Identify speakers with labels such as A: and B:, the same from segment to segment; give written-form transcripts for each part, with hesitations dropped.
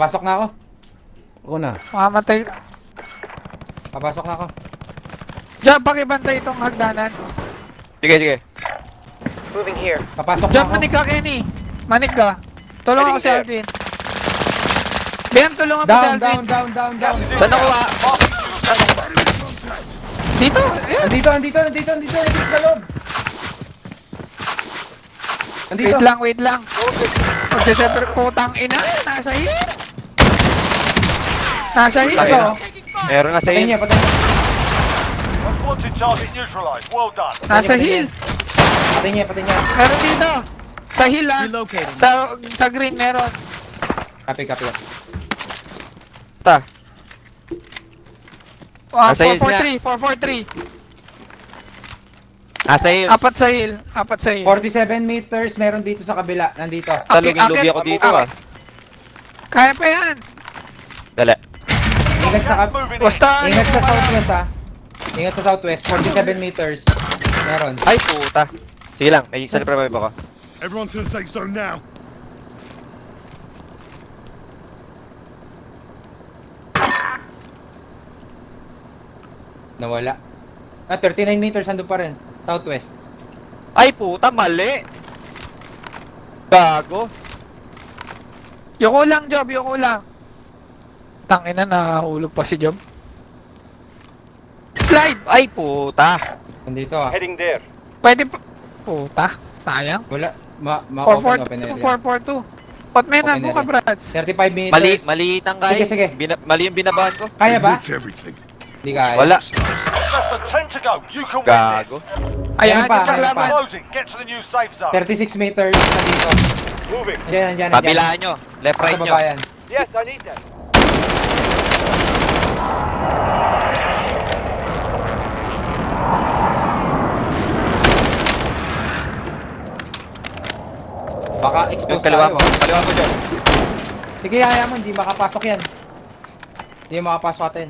A: Papasok na ako.
B: Ako na.
C: Mamamatay.
A: Papasok na ako.
C: Diyan, pakibantay itong hagdanan.
D: Sige, sige.
E: Moving here.
A: Papasok na
C: Diyan,
A: ako.
C: manig ka, Kenny. Manig ka. Tulungan ako si Alvin. BM, tulungan mo si
A: Down,
C: Alvin.
A: down.
D: Saan nakuha?
C: Dito, ayan.
A: Nandito sa loob. Nandito.
C: Wait lang. Magsiseper, putang ina. Nasa hill. Nasa hill.
D: Tayo na. Meron na sa
A: Patay niya,
D: iyo.
A: patay niya.
F: Most wanted target neutralized. Well done.
C: Nasa hill.
A: Patay niya.
C: Meron dito. Sa hill ah. Sa green meron.
A: Copy.
D: Ta. Nasa hill
C: 443.
D: Nasa iyo.
C: Apat sa hill.
A: 47 meters meron dito sa kabila. Nandito.
D: Talugin-lugi ako dito ah.
C: Kaya pa yan.
D: Dali.
A: Ingat sa
F: Gas moving in.
C: Basta
A: Ingat sa
C: yung mga-
A: southwest ha. Ingat sa southwest. 47 meters. Meron.
D: Ay, puta. Sige lang, may self revive ako.
G: Everyone to the safe zone now.
A: Nawala. 39 meters ando pa rin. Southwest.
D: Ay, puta, mali. Gago.
C: Yoko lang, Job. Yoko lang. Tangina, nakahulog pa si Job. Slide!
D: Ay, puta.
A: Nandito ah.
F: Heading there.
C: Pwede pa. Puta. Sayang.
A: Wala. Open area.
C: 442. Ba't may
A: Open
C: nabuka,
A: area.
C: Brads?
A: 35 meters.
D: Maliit ang kaya.
A: Sige.
D: Mali yung binabahan ko.
A: Kaya ba?
G: It's everything.
A: Hindi kaya.
D: Wala.
F: Less than 10 to go. You can win
D: Gago.
F: this.
C: Ayan,
A: pa,
C: yung paglaban.
F: Closing. Get to the new safe zone.
A: 36 meters nandito.
F: Moving.
A: Diyan.
D: Kabilaan nyo. Left,
A: Sa
D: right nyo.
A: baba yan.
F: Yes, I need that.
A: Baka
D: Yung
A: expose
D: kaliwa
A: tayo.
D: mo. Kaliwa mo dyan.
A: Sige, kaya mo. Hindi makapasok yan. Hindi makapasok atin.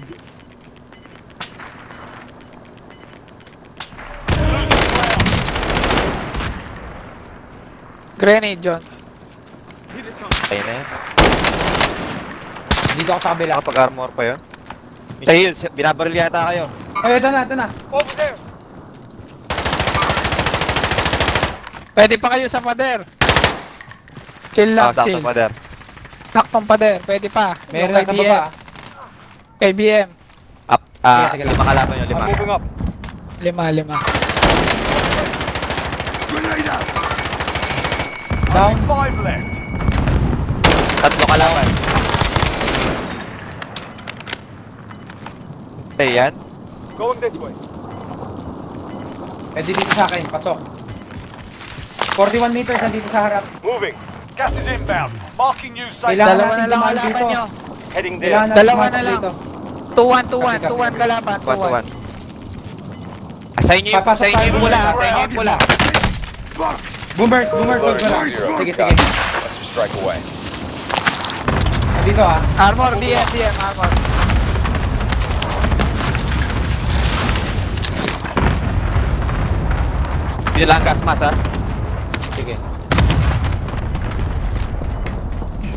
C: Grenade, John.
D: Ayun na yan.
A: Dito ako sa kabila.
D: Nakapag-armor pa yun. Sa hills, binabaril yata kayo.
A: Ay, ito na.
F: Over there.
C: Pwede pa kayo sa pader. Chill lang,
D: Sakto
C: chill.
D: pa der.
C: Saktong pader. Pwede pa.
A: Meron
C: Yung
A: na sa baba.
C: KBM.
D: Up.
A: Sige lang.
D: Lima kalaban yun, lima.
F: Moving up.
C: 5.
G: Grenade out.
A: Down.
F: 5 left.
D: Tatlo kalaban. Okay, yan.
F: Going this way.
A: Pwede dito sa akin. Pasok. 41 meters nandito sa harap.
F: Moving. Gas is inbound. Marking new safe
A: Kailangan
F: zone.
C: Dalawa na
A: natin
C: lang
A: dumaan
C: kalaban
A: dito.
C: nyo.
F: Heading there.
A: Kailangan natin
C: Dalawa
A: pumasok
C: na lang.
A: dito.
C: 2-1
A: Copy.
C: kalaban.
D: 1-1.
C: 2-1.
D: Asign nyo
A: Papasok
D: yung
A: tayo,
D: pula.
A: Boomer.
D: Assign nyo yung pula.
G: Box.
A: Boomers. Sige.
F: Let's strike away.
A: Nandito ah.
C: Armor, BM, armor.
D: Yun lang gas mask ha.
A: Sige.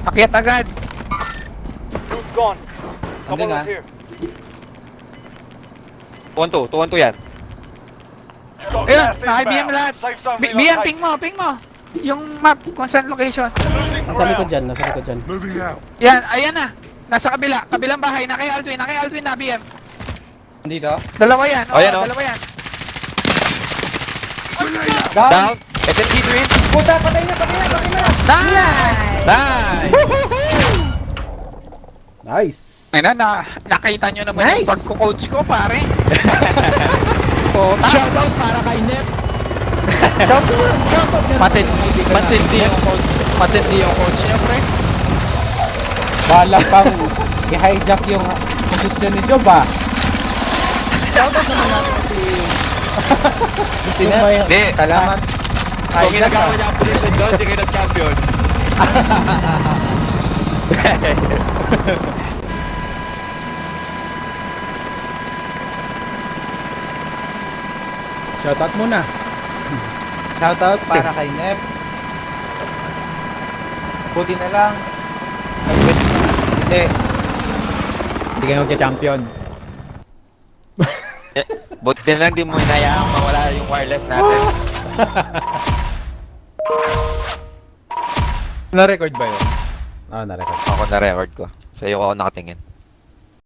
C: Akyat agad.
F: Who's gone?
A: Andun na.
F: here.
D: 2-1-2 yan.
F: You've got
C: Ayun,
F: gas
C: naka-BM
F: inbound.
C: lahat.
F: Safe zone
C: BM,
F: relocated.
C: ping mo. Yung map, kung saan location.
F: Losing
B: Nasa likod
F: ground.
B: dyan.
G: Moving out.
C: Yan, ayan na. Nasa kabilang bahay. Na kay Alvin na BM.
A: Nandito.
C: Dalawa yan.
D: Oh, yan, oh.
C: Dalawa yan.
G: Grenade out.
A: Down.
D: Down. SMG twin.
A: Puta, patay na.
C: Nice!
D: Nice.
B: Nice.
C: Ay na, nakita nyo naman
A: Nice.
C: yung pagko-coach ko, pare. Shoutout para kay Nep. Shoutout. Matindi yung coach. Matindi yung coach niya, pre.
B: Bala pang i-hijack yung posisyon ni Job ah.
C: Shoutout naman natin si...
B: Gusto mo yung...
D: Hindi.
A: Salamat.
D: Kung ginagawa niya ang position doon, hindi kayo nag-champion.
B: Shoutout muna.
A: Shoutout para kay Nep. Buti na lang. Hindi. Hindi ka magka-champion.
D: Buti na lang di mo inayaang mawala yung wireless natin.
A: Na-record ba yun?
B: Ah, narecord.
D: Ako na record ko. Sa'yo ako nakatingin.